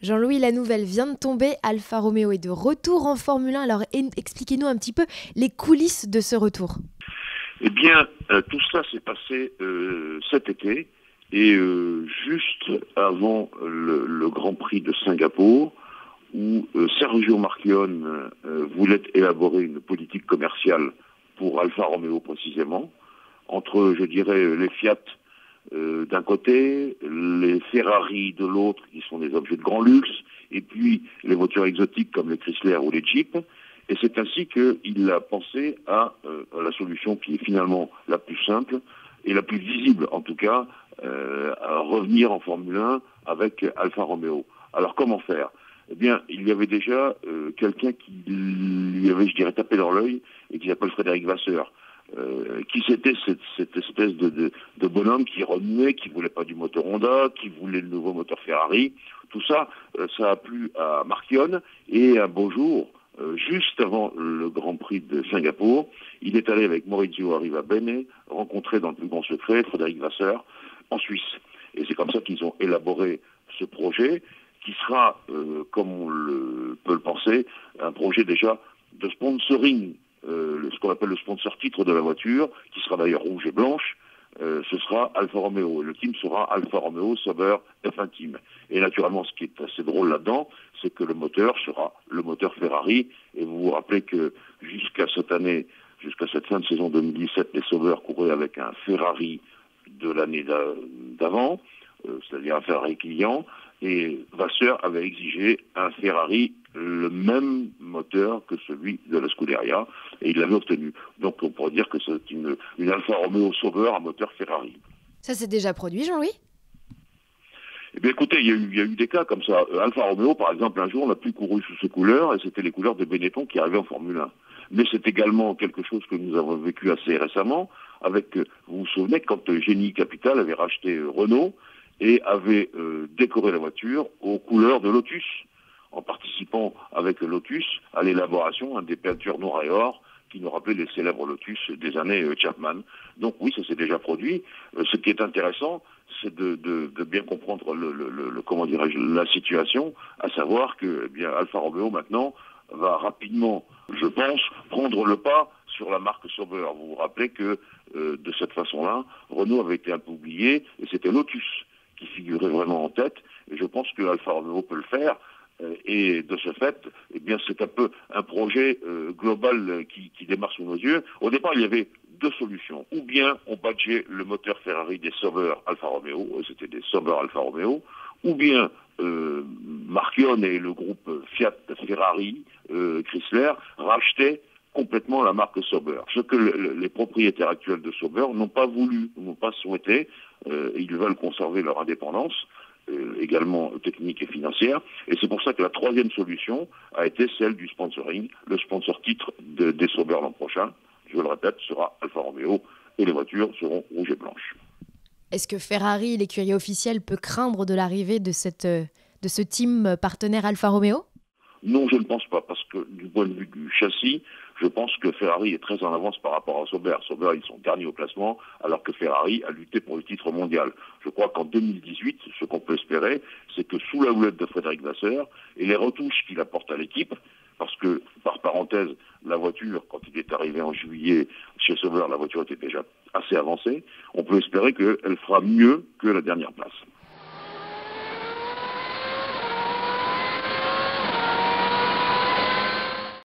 Jean-Louis, la nouvelle vient de tomber, Alfa Romeo est de retour en Formule 1, alors expliquez-nous un petit peu les coulisses de ce retour. Eh bien, tout ça s'est passé cet été et juste avant le Grand Prix de Singapour, où Sergio Marchionne voulait élaborer une politique commerciale pour Alfa Romeo précisément, entre, je dirais, les Fiat d'un côté, les Ferrari de l'autre, qui sont des objets de grand luxe, et puis les voitures exotiques comme les Chrysler ou les Jeep. Et c'est ainsi qu'il a pensé à la solution qui est finalement la plus simple et la plus visible, en tout cas, à revenir en Formule 1 avec Alfa Romeo. Alors comment faire? Eh bien, il y avait déjà quelqu'un qui lui avait, je dirais, tapé dans l'œil et qui s'appelle Frédéric Vasseur. Qui c'était cette espèce de bonhomme qui remuait, qui voulait pas du moteur Honda, qui voulait le nouveau moteur Ferrari. Tout ça, ça a plu à Marchionne et un beau jour, juste avant le Grand Prix de Singapour, il est allé avec Maurizio Arrivabene rencontrer dans le plus grand secret Frédéric Vasseur en Suisse. Et c'est comme ça qu'ils ont élaboré ce projet qui sera, comme on peut le penser, un projet déjà de sponsoring. Ce qu'on appelle le sponsor titre de la voiture, qui sera d'ailleurs rouge et blanche, ce sera Alfa Romeo. Et le team sera Alfa Romeo Sauber F1 Team. Et naturellement, ce qui est assez drôle là-dedans, c'est que le moteur sera le moteur Ferrari. Et vous vous rappelez que jusqu'à cette année, jusqu'à cette fin de saison 2017, les Sauber couraient avec un Ferrari de l'année d'avant, c'est-à-dire un Ferrari client. Et Vasseur avait exigé un Ferrari le même moteur que celui de la Scuderia, et il l'avait obtenu. Donc on pourrait dire que c'est une Alfa Romeo Sauber à moteur Ferrari. Ça s'est déjà produit, Jean-Louis? Eh bien écoutez, il y a eu des cas comme ça. Alfa Romeo, par exemple, un jour, n'a plus couru sous ses couleurs, et c'était les couleurs de Benetton qui arrivaient en Formule 1. Mais c'est également quelque chose que nous avons vécu assez récemment, avec, vous vous souvenez, quand Génie Capital avait racheté Renault, et avait décoré la voiture aux couleurs de Lotus, en participant avec Lotus à l'élaboration des peintures noir et or qui nous rappelaient les célèbres Lotus des années Chapman. Donc oui, ça s'est déjà produit. Ce qui est intéressant, c'est de bien comprendre comment dirais-je, la situation, à savoir que eh bien, Alfa Romeo maintenant va rapidement, je pense, prendre le pas sur la marque Sauber. Vous vous rappelez que de cette façon-là, Renault avait été un peu oublié et c'était Lotus qui figurait vraiment en tête. Et je pense que Alfa Romeo peut le faire. Et de ce fait, eh bien, c'est un peu un projet global qui démarre sous nos yeux. Au départ, il y avait deux solutions. Ou bien on badgeait le moteur Ferrari des Sauber Alfa Romeo, c'était des Sauber Alfa Romeo, ou bien Marchionne et le groupe Fiat Ferrari Chrysler rachetaient complètement la marque Sauber. Ce que les propriétaires actuels de Sauber n'ont pas voulu, n'ont pas souhaité. Ils veulent conserver leur indépendance, également technique et financière. Et c'est pour ça que la troisième solution a été celle du sponsoring. Le sponsor titre des Sauber l'an prochain, je le répète, sera Alfa Romeo et les voitures seront rouges et blanches. Est-ce que Ferrari, l'écurie officielle, peut craindre de l'arrivée de ce team partenaire Alfa Romeo? Non, je ne pense pas, parce que du point de vue du châssis, je pense que Ferrari est très en avance par rapport à Sauber. Sauber, ils sont derniers au classement, alors que Ferrari a lutté pour le titre mondial. Je crois qu'en 2018, ce qu'on peut espérer, c'est que sous la houlette de Frédéric Vasseur et les retouches qu'il apporte à l'équipe, parce que, par parenthèse, la voiture, quand il est arrivé en juillet chez Sauber, la voiture était déjà assez avancée, on peut espérer qu'elle fera mieux que la dernière place.